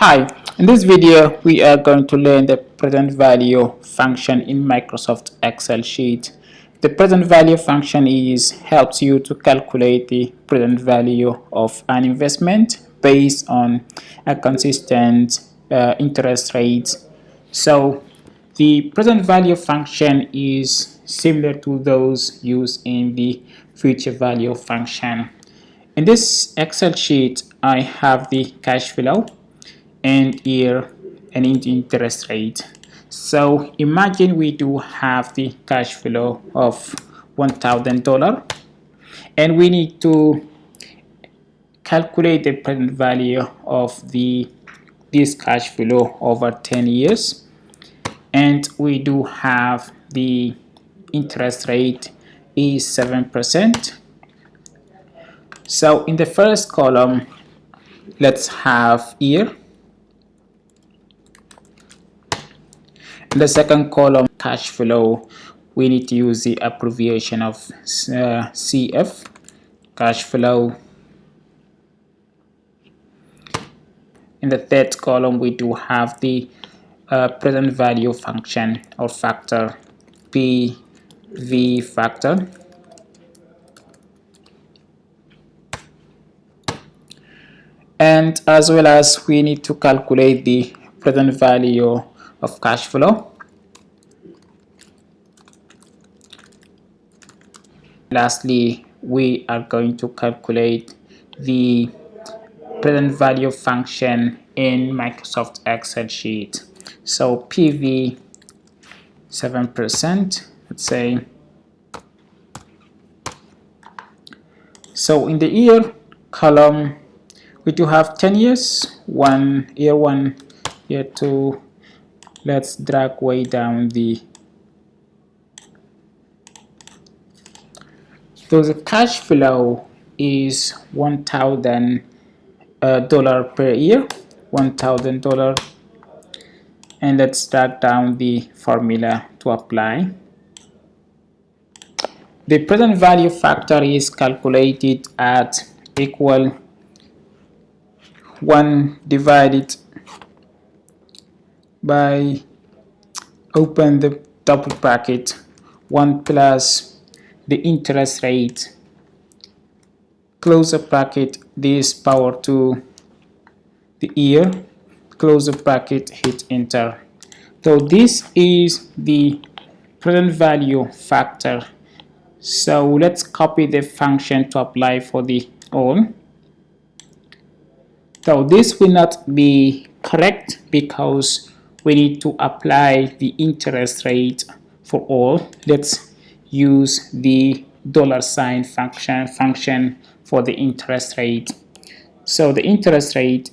Hi, in this video we are going to learn the present value function in Microsoft Excel sheet. The present value function helps you to calculate the present value of an investment based on a consistent interest rate. So the present value function is similar to those used in the future value function. In this Excel sheet I have the cash flow and here an interest rate. So imagine we do have the cash flow of $1,000 and we need to calculate the present value of this cash flow over 10 years, and we do have the interest rate is 7%. So in the first column, let's have year. In the second column, cash flow, we need to use the abbreviation of CF, cash flow. In the third column, we do have the present value function or factor, PV factor. And as well as we need to calculate the present value of cash flow. Lastly, we are going to calculate the present value function in Microsoft Excel sheet. So PV 7%, let's say. So in the year column, we do have 10 years, year 1, year 2. Let's drag way down so the cash flow is $1,000 per year, $1,000, and let's drag down the formula to apply. The present value factor is calculated at equal 1 divided by, open the double bracket, 1 plus the interest rate, close the bracket, this power to the year, close the bracket, hit enter. So this is the present value factor. So let's copy the function to apply for the all. So this will not be correct because we need to apply the interest rate for all. Let's use the $sign function for the interest rate. So the interest rate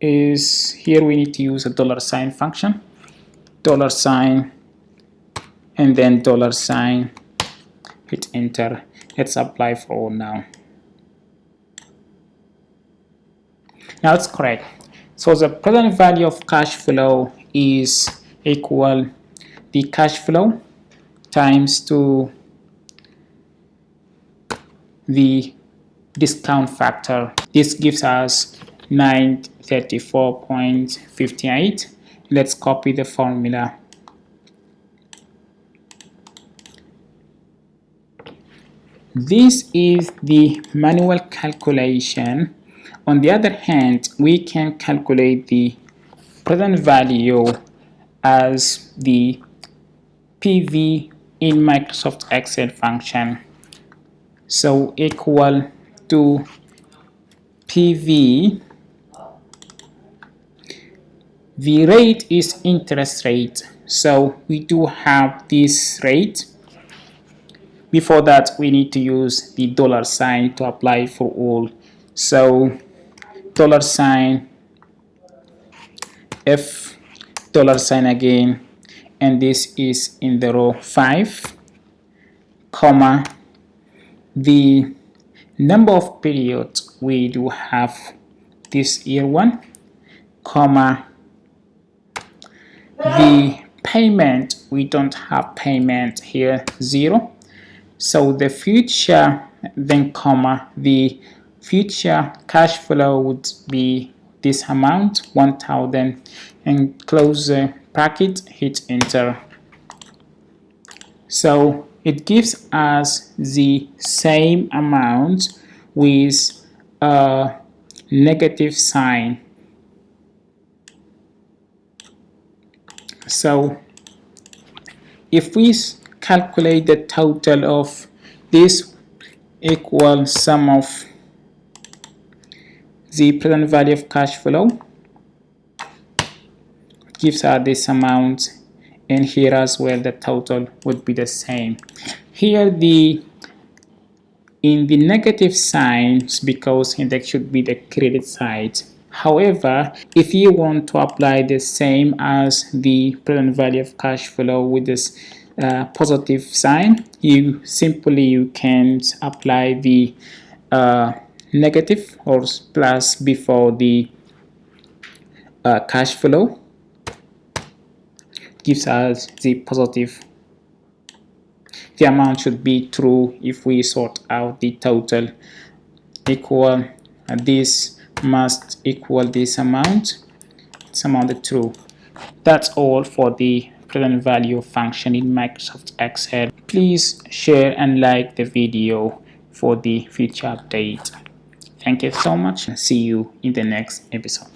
is here. We need to use a $sign function, $sign, and then $sign, hit enter. Let's apply for all now. Now it's correct. So the present value of cash flow is equal the cash flow times to the discount factor. This gives us 934.58. Let's copy the formula. This is the manual calculation. On the other hand, we can calculate the present value as the PV in Microsoft Excel function. So equal to PV. The rate is interest rate. So we do have this rate. Before that, we need to use the $sign to apply for all. So $sign, F, $sign again, and this is in the row 5, comma, the number of periods we do have this year 1, comma, the payment, we don't have payment here, 0. So the future, then comma, the future cash flow would be this amount, 1000, and close the bracket, hit enter. So it gives us the same amount with a negative sign. So if we calculate the total of this equal sum of the present value of cash flow, gives us this amount, and here as well the total would be the same. Here in the negative signs, because index should be the credit side. However, if you want to apply the same as the present value of cash flow with this positive sign, you can apply the negative or plus before the cash flow, gives us the positive. The amount should be true if we sort out the total equal this must equal this amount. This amount is true. That's all for the present value function in Microsoft Excel. Please share and like the video for the future update. Thank you so much. See you in the next episode.